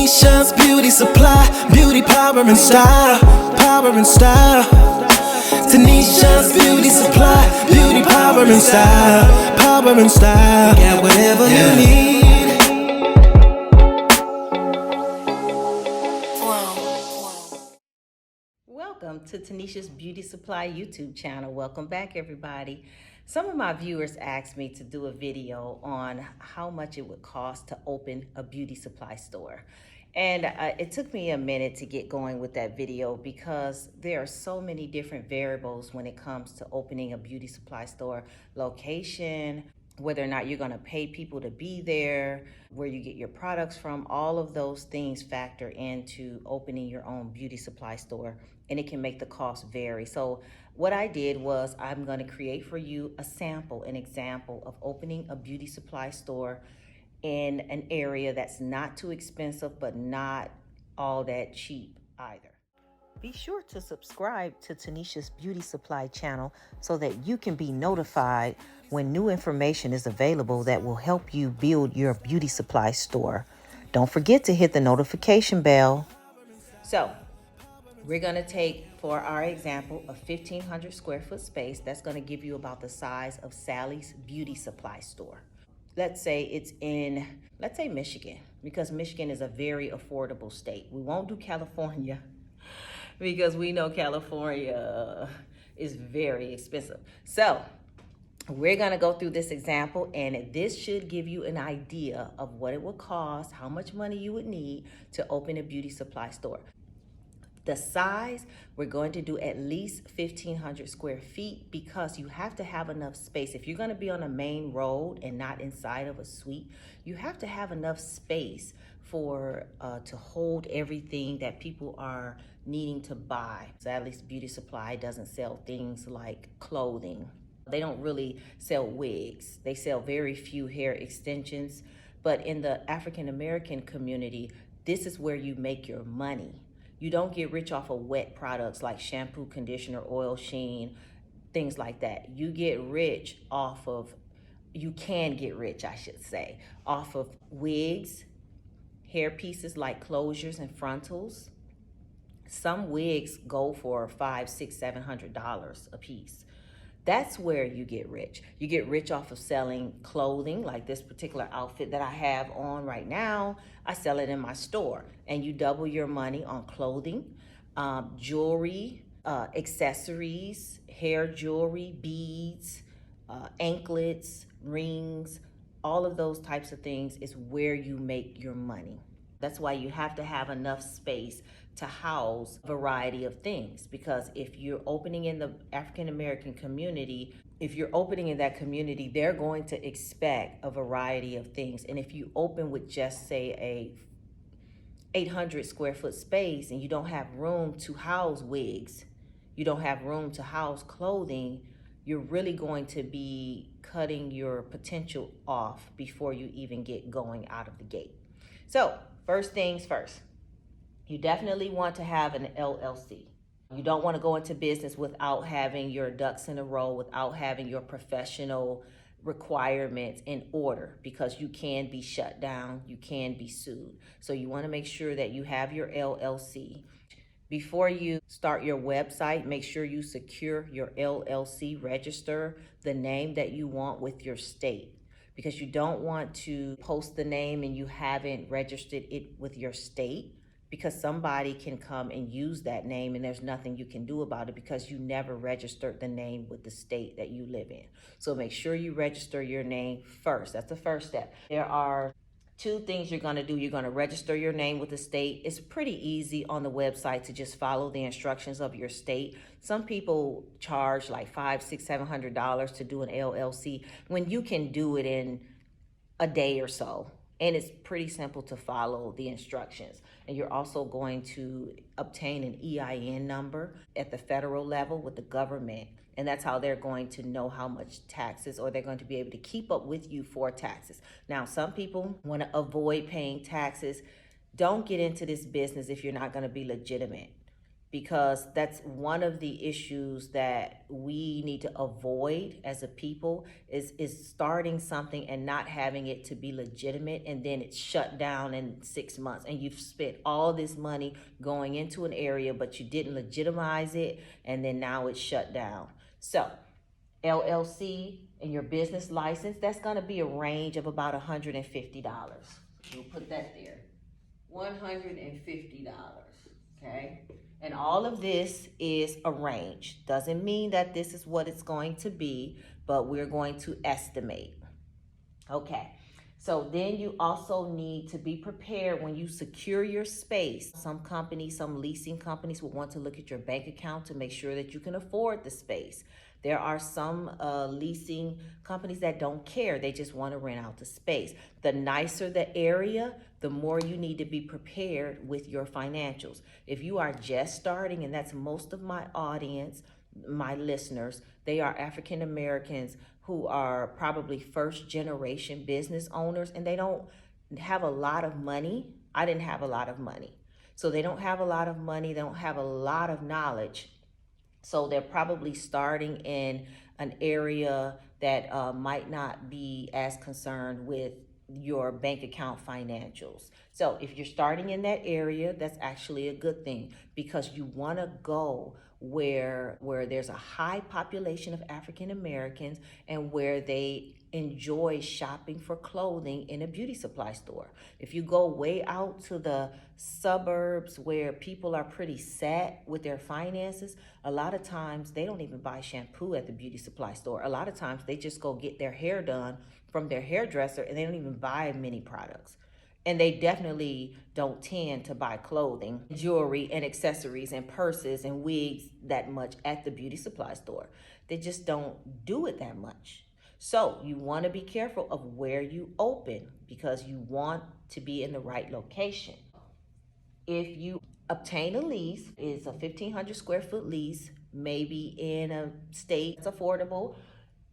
Tanisha's beauty supply, beauty power and style, power and style. Tanisha's beauty supply, beauty power and style, power and style. Got whatever you need. Welcome to Tanisha's Beauty Supply YouTube channel. Welcome back, everybody. Some of my viewers asked me to do a video on how much it would cost to open a beauty supply store. And it took me a minute to get going with that video because there are so many different variables when it comes to opening a beauty supply store. Location, whether or not you're going to pay people to be there, where you get your products from, all of those things factor into opening your own beauty supply store, and it can make the cost vary. So what I did was I'm going to create for you a sample, an example of opening a beauty supply store in an area that's not too expensive, but not all that cheap either. Be sure to subscribe to Tanisha's Beauty Supply channel so that you can be notified when new information is available that will help you build your beauty supply store. Don't forget to hit the notification bell. So, we're going to take, for our example, a 1,500 square foot space. That's going to give you about the size of Sally's Beauty Supply store. Let's say it's in, let's say Michigan, because Michigan is a very affordable state. We won't do California because we know California is very expensive. So we're going to go through this example, and this should give you an idea of what it would cost, how much money you would need to open a beauty supply store. The size, we're going to do at least 1,500 square feet because you have to have enough space. If you're going to be on a main road and not inside of a suite, you have to have enough space for to hold everything that people are needing to buy. Sally's Beauty Supply doesn't sell things like clothing. They don't really sell wigs. They sell very few hair extensions. But in the African American community, this is where you make your money. You don't get rich off of wet products like shampoo, conditioner, oil, sheen, things like that. You get rich off of, you can get rich, I should say, off of wigs, hair pieces like closures and frontals. Some wigs go for $500, $600, $700 a piece. That's where you get rich. You get rich off of selling clothing, like this particular outfit that I have on right now. I sell it in my store, and you double your money on clothing, jewelry, accessories, hair jewelry, beads, anklets, rings, all of those types of things is where you make your money. That's why you have to have enough space to house a variety of things, because if you're opening in the African American community, if you're opening in that community, they're going to expect a variety of things. And if you open with just say a 800 square foot space and you don't have room to house wigs, you don't have room to house clothing, you're really going to be cutting your potential off before you even get going out of the gate. So first things first, you definitely want to have an LLC. You don't want to go into business without having your ducks in a row, without having your professional requirements in order, because you can be shut down, you can be sued. So you want to make sure that you have your LLC. Before you start your website, make sure you secure your LLC, register the name that you want with your state, because you don't want to post the name and you haven't registered it with your state, because somebody can come and use that name and there's nothing you can do about it because you never registered the name with the state that you live in. So make sure you register your name first. That's the first step. There are two things you're going to do. You're going to register your name with the state. It's pretty easy on the website to just follow the instructions of your state. Some people charge like $500, $600, $700 to do an LLC when you can do it in a day or so. And it's pretty simple to follow the instructions. And you're also going to obtain an EIN number at the federal level with the government. And that's how they're going to know how much taxes, or they're going to be able to keep up with you for taxes. Now, some people want to avoid paying taxes. Don't get into this business if you're not going to be legitimate, because that's one of the issues that we need to avoid as a people is starting something and not having it to be legitimate, and then it's shut down in 6 months and you've spent all this money going into an area but you didn't legitimize it, and then now it's shut down. So LLC and your business license, that's going to be a range of about $150. We'll put that there. $150, okay? And all of this is a range. Doesn't mean that this is what it's going to be, but we're going to estimate. Okay, so then you also need to be prepared when you secure your space. Some companies, some leasing companies will want to look at your bank account to make sure that you can afford the space. There are some leasing companies that don't care. They just want to rent out the space. The nicer the area, the more you need to be prepared with your financials. If you are just starting, and that's most of my audience, my listeners, they are African Americans who are probably first generation business owners, and they don't have a lot of money. I didn't have a lot of money. So they don't have a lot of money. They don't have a lot of knowledge. So they're probably starting in an area that might not be as concerned with your bank account financials. So if you're starting in that area, that's actually a good thing, because you want to go where there's a high population of African Americans and where they enjoy shopping for clothing in a beauty supply store. If you go way out to the suburbs where people are pretty set with their finances, a lot of times they don't even buy shampoo at the beauty supply store. A lot of times they just go get their hair done from their hairdresser, and they don't even buy many products. And they definitely don't tend to buy clothing, jewelry, and accessories, and purses and wigs that much at the beauty supply store. They just don't do it that much. So you want to be careful of where you open, because you want to be in the right location. If you obtain a lease, it's a 1,500 square foot lease, maybe in a state that's affordable,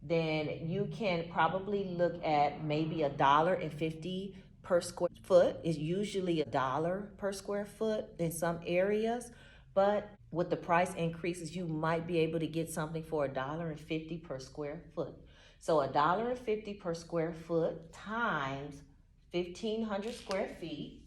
then you can probably look at maybe $1.50 per square foot. Is usually $1 per square foot in some areas, but with the price increases, you might be able to get something for $1.50 per square foot. So $1.50 per square foot times 1,500 square feet.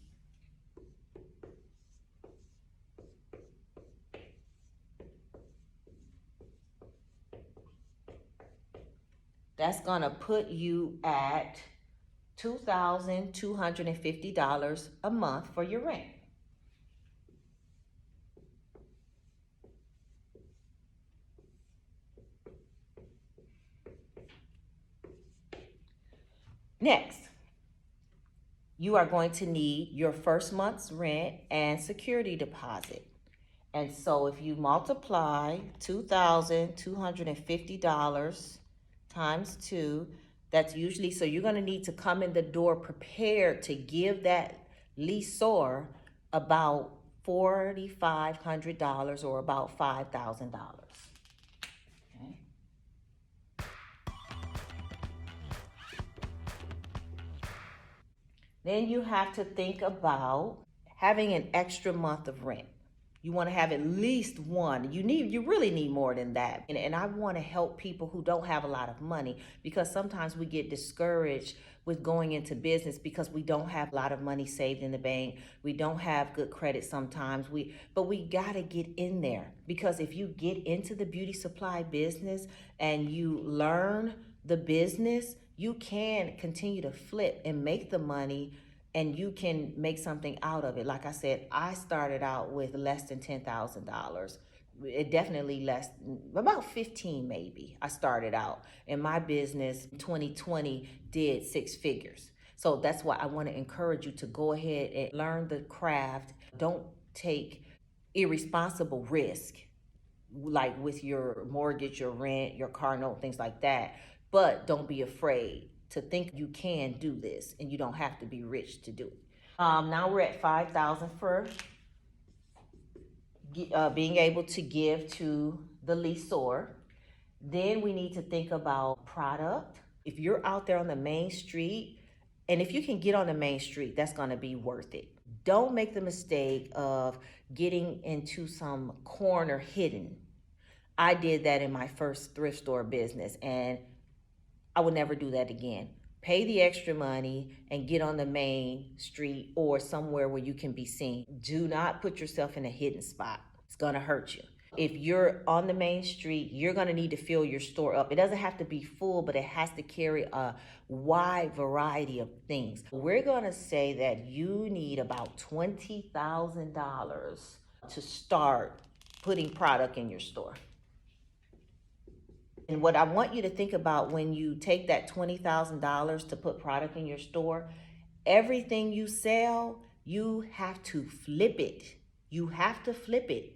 That's gonna put you at $2,250 a month for your rent. Next, you are going to need your first month's rent and security deposit. And so if you multiply $2,250 times 2, that's usually, so you're going to need to come in the door prepared to give that leaseor about $4,500 or about $5,000. Okay. Then you have to think about having an extra month of rent. You want to have at least one. You really need more than that. And I want to help people who don't have a lot of money, because sometimes we get discouraged with going into business because we don't have a lot of money saved in the bank. We don't have good credit sometimes. But we got to get in there, because if you get into the beauty supply business and you learn the business, you can continue to flip and make the money, and you can make something out of it. Like I said, I started out with less than $10,000. It definitely less, about 15 maybe. I started out, and my business 2020 did 6 figures. So that's why I want to encourage you to go ahead and learn the craft. Don't take irresponsible risk, like with your mortgage, your rent, your car note, things like that. But don't be afraid to think you can do this, and you don't have to be rich to do it. Now we're at 5,000 for being able to give to the leaseor. Then we need to think about product. If you're out there on the main street, and if you can get on the main street, that's going to be worth it. Don't make the mistake of getting into some corner hidden. I did that in my first thrift store business, and I would never do that again. Pay the extra money and get on the main street or somewhere where you can be seen. Do not put yourself in a hidden spot. It's gonna hurt you. If you're on the main street, you're gonna need to fill your store up. It doesn't have to be full, but it has to carry a wide variety of things. We're gonna say that you need about $20,000 to start putting product in your store. And what I want you to think about when you take that $20,000 to put product in your store, everything you sell, you have to flip it. You have to flip it.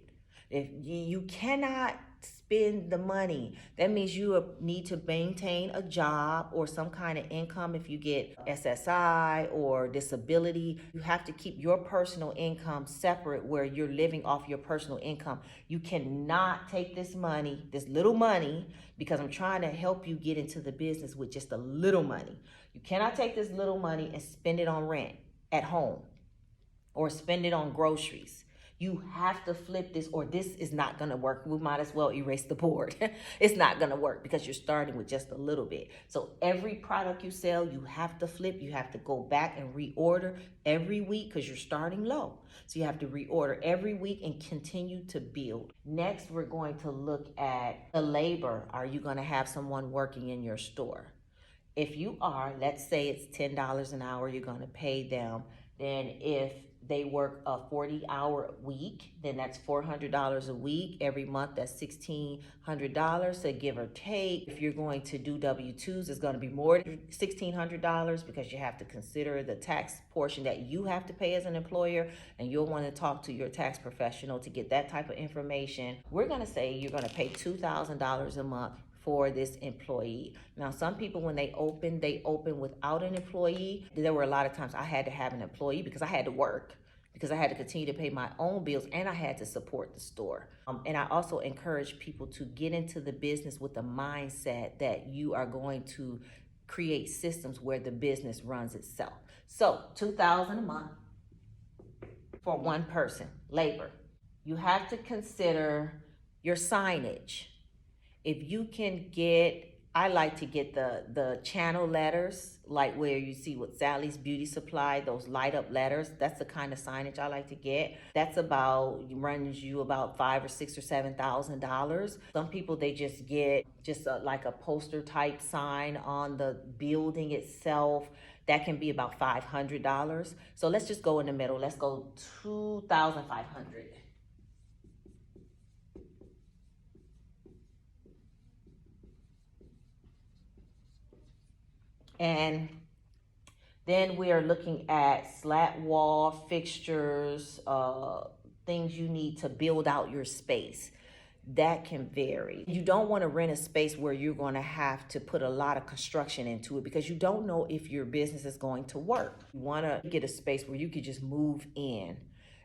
If you cannot spend the money, that means you need to maintain a job or some kind of income. If you get SSI or disability, you have to keep your personal income separate where you're living off your personal income. You cannot take this money, this little money, because I'm trying to help you get into the business with just a little money. You cannot take this little money and spend it on rent at home or spend it on groceries. You have to flip this or this is not gonna work. We might as well erase the board. It's not gonna work because you're starting with just a little bit. So every product you sell, you have to flip. You have to go back and reorder every week because you're starting low. So you have to reorder every week and continue to build. Next, we're going to look at the labor. Are you gonna have someone working in your store? If you are, let's say it's $10 an hour, you're gonna pay them. Then if they work a 40-hour week, then that's $400 a week. Every month, that's $1,600, so give or take. If you're going to do W-2s, it's gonna be more than $1,600 because you have to consider the tax portion that you have to pay as an employer, and you'll wanna talk to your tax professional to get that type of information. We're gonna say you're gonna pay $2,000 a month for this employee. Now, some people, when they open without an employee. There were a lot of times I had to have an employee because I had to work, because I had to continue to pay my own bills and I had to support the store. And I also encourage people to get into the business with the mindset that you are going to create systems where the business runs itself. So $2,000 a month for one person, labor. You have to consider your signage. If you can get, I like to get the channel letters, like where you see with Sally's Beauty Supply, those light up letters. That's the kind of signage I like to get. That's runs you about $5,000 or $6,000 or $7,000. Some people, they just get like a poster type sign on the building itself. That can be about $500. So let's just go in the middle. Let's go $2,500. And then we are looking at slat wall fixtures, things you need to build out your space. That can vary. You don't want to rent a space where you're going to have to put a lot of construction into it because you don't know if your business is going to work. You want to get a space where you could just move in.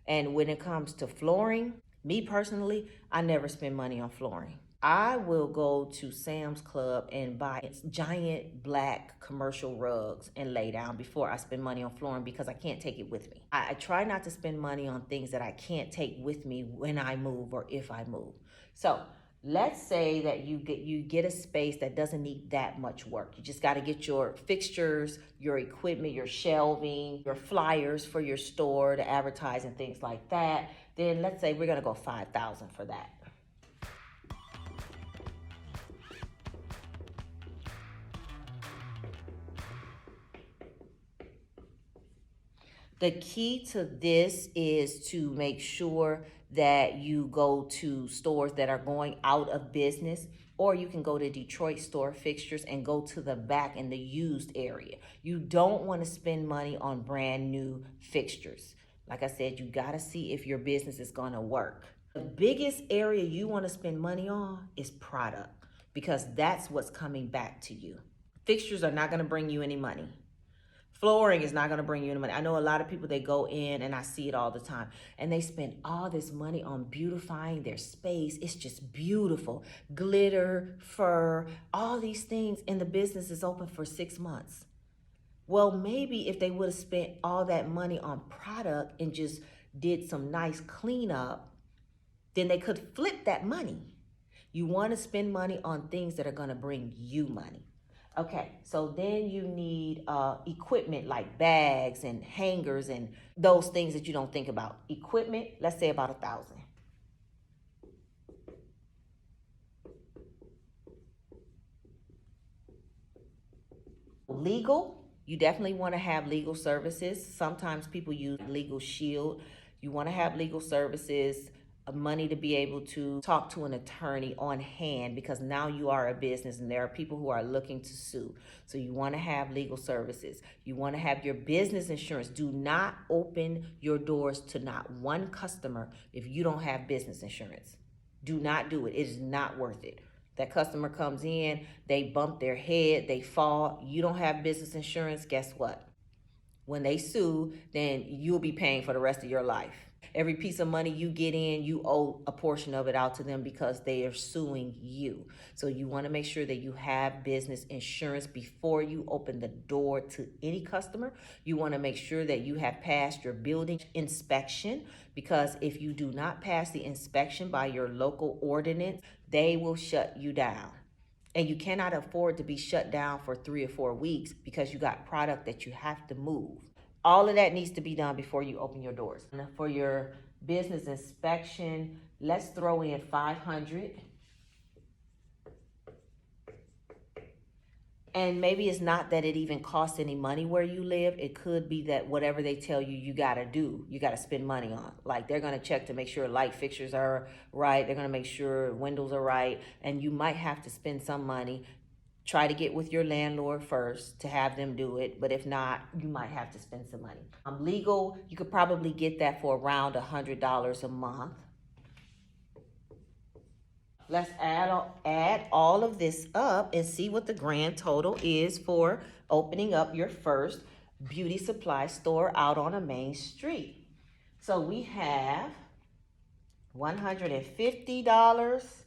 And when it comes to flooring, me personally, I never spend money on flooring. I will go to Sam's Club and buy giant black commercial rugs and lay down before I spend money on flooring because I can't take it with me. I try not to spend money on things that I can't take with me when I move or if I move. So let's say that you get a space that doesn't need that much work. You just got to get your fixtures, your equipment, your shelving, your flyers for your store to advertise and things like that. Then let's say we're going to go $5,000 for that. The key to this is to make sure that you go to stores that are going out of business, or you can go to Detroit Store Fixtures and go to the back in the used area. You don't want to spend money on brand new fixtures. Like I said, you got to see if your business is going to work. The biggest area you want to spend money on is product, because that's what's coming back to you. Fixtures are not going to bring you any money. Flooring is not going to bring you any money. I know a lot of people, they go in, and I see it all the time, and they spend all this money on beautifying their space. It's just beautiful. Glitter, fur, all these things, and the business is open for 6 months. Well, maybe if they would have spent all that money on product and just did some nice cleanup, then they could flip that money. You want to spend money on things that are going to bring you money. Okay, so then you need equipment like bags and hangers and those things that you don't think about. Equipment, let's say about 1,000. Legal, you definitely want to have legal services. Sometimes people use Legal Shield. You want to have legal services, money to be able to talk to an attorney on hand, because now you are a business and there are people who are looking to sue. So you want to have legal services. You want to have your business insurance. Do not open your doors to not one customer if you don't have business insurance. Do not do it. It is not worth it. That customer comes in, they bump their head, they fall, you don't have business insurance, guess what? When they sue, then you'll be paying for the rest of your life. Every piece of money you get in, you owe a portion of it out to them because they are suing you. So you want to make sure that you have business insurance before you open the door to any customer. You want to make sure that you have passed your building inspection, because if you do not pass the inspection by your local ordinance, they will shut you down. And you cannot afford to be shut down for 3 or 4 weeks because you got product that you have to move. All of that needs to be done before you open your doors. For your business inspection, let's throw in 500. And maybe it's not that it even costs any money where you live. It could be that whatever they tell you, you gotta do, you gotta spend money on. Like they're gonna check to make sure light fixtures are right. They're gonna make sure windows are right. And you might have to spend some money. Try to get with your landlord first to have them do it. But if not, you might have to spend some money. Legal, you could probably get that for around $100 a month. Let's add all of this up and see what the grand total is for opening up your first beauty supply store out on a main street. So we have $150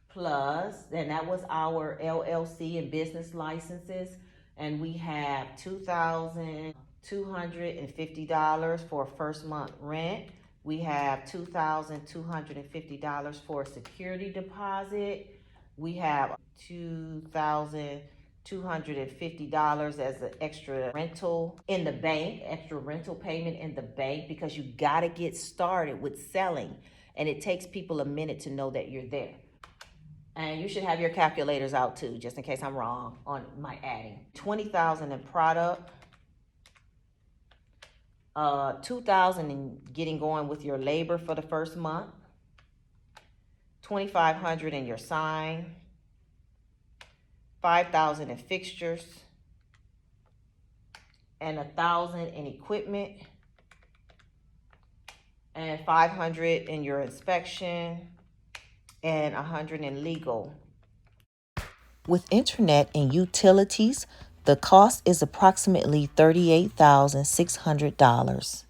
plus, and that was our LLC and business licenses. And we have $2,250 for first month rent. We have $2,250 for security deposit. We have $2,250 as an extra rental in the bank, extra rental payment in the bank, because you gotta get started with selling. And it takes people a minute to know that you're there. And you should have your calculators out too, just in case I'm wrong on my adding. $20,000 in product. $2,000 in getting going with your labor for the first month, $2,500 in your sign, $5,000 in fixtures, and $1,000 in equipment, and $500 in your inspection, and $100 in legal. With internet and utilities, the cost is approximately $38,600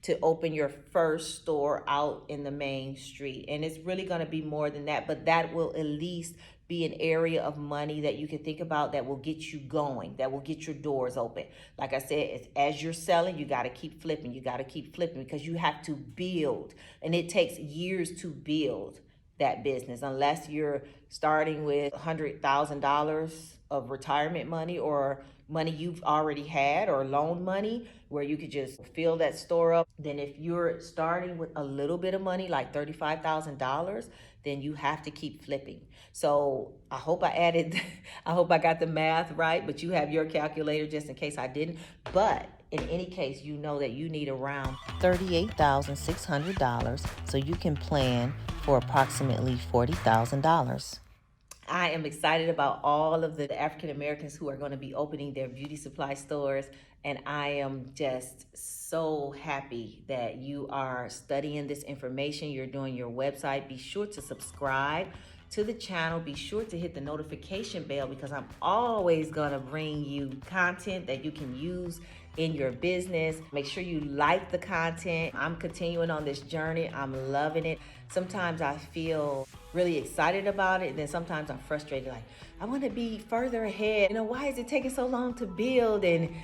to open your first store out in the main street. And it's really going to be more than that, but that will at least be an area of money that you can think about that will get you going, that will get your doors open. Like I said, as you're selling, you got to keep flipping. You got to keep flipping because you have to build, and it takes years to build that business, unless you're starting with $100,000 of retirement money or money you've already had, or loan money where you could just fill that store up. Then if you're starting with a little bit of money, like $35,000, then you have to keep flipping. So I hope I added, I hope I got the math right, but you have your calculator just in case I didn't. But in any case, you know that you need around $38,600 so you can plan for approximately $40,000. I am excited about all of the African Americans who are going to be opening their beauty supply stores. And I am just so happy that you are studying this information. You're doing your website. Be sure to subscribe to the channel. Be sure to hit the notification bell because I'm always gonna bring you content that you can use in your business. Make sure you like the content. I'm continuing on this journey. I'm loving it. Sometimes I feel really excited about it, and then sometimes I'm frustrated, like I want to be further ahead. Why is it taking so long to build? And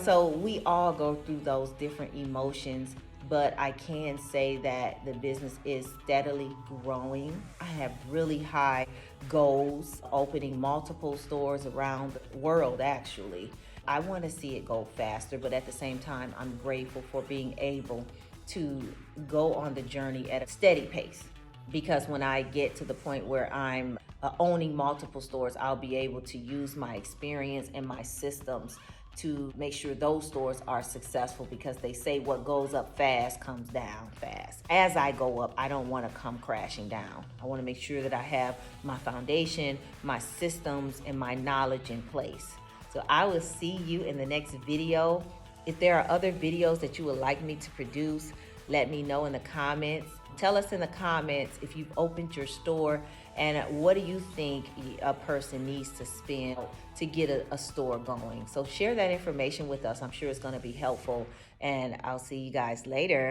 so we all go through those different emotions, but I can say that the business is steadily growing. I have really high goals, opening multiple stores around the world actually. I want to see it go faster, but at the same time, I'm grateful for being able to go on the journey at a steady pace. Because when I get to the point where I'm owning multiple stores, I'll be able to use my experience and my systems to make sure those stores are successful, because they say what goes up fast comes down fast. As I go up, I don't want to come crashing down. I want to make sure that I have my foundation, my systems, and my knowledge in place. So I will see you in the next video. If there are other videos that you would like me to produce, let me know in the comments. Tell us in the comments if you've opened your store and what do you think a person needs to spend to get a store going. So share that information with us. I'm sure it's going to be helpful, and I'll see you guys later.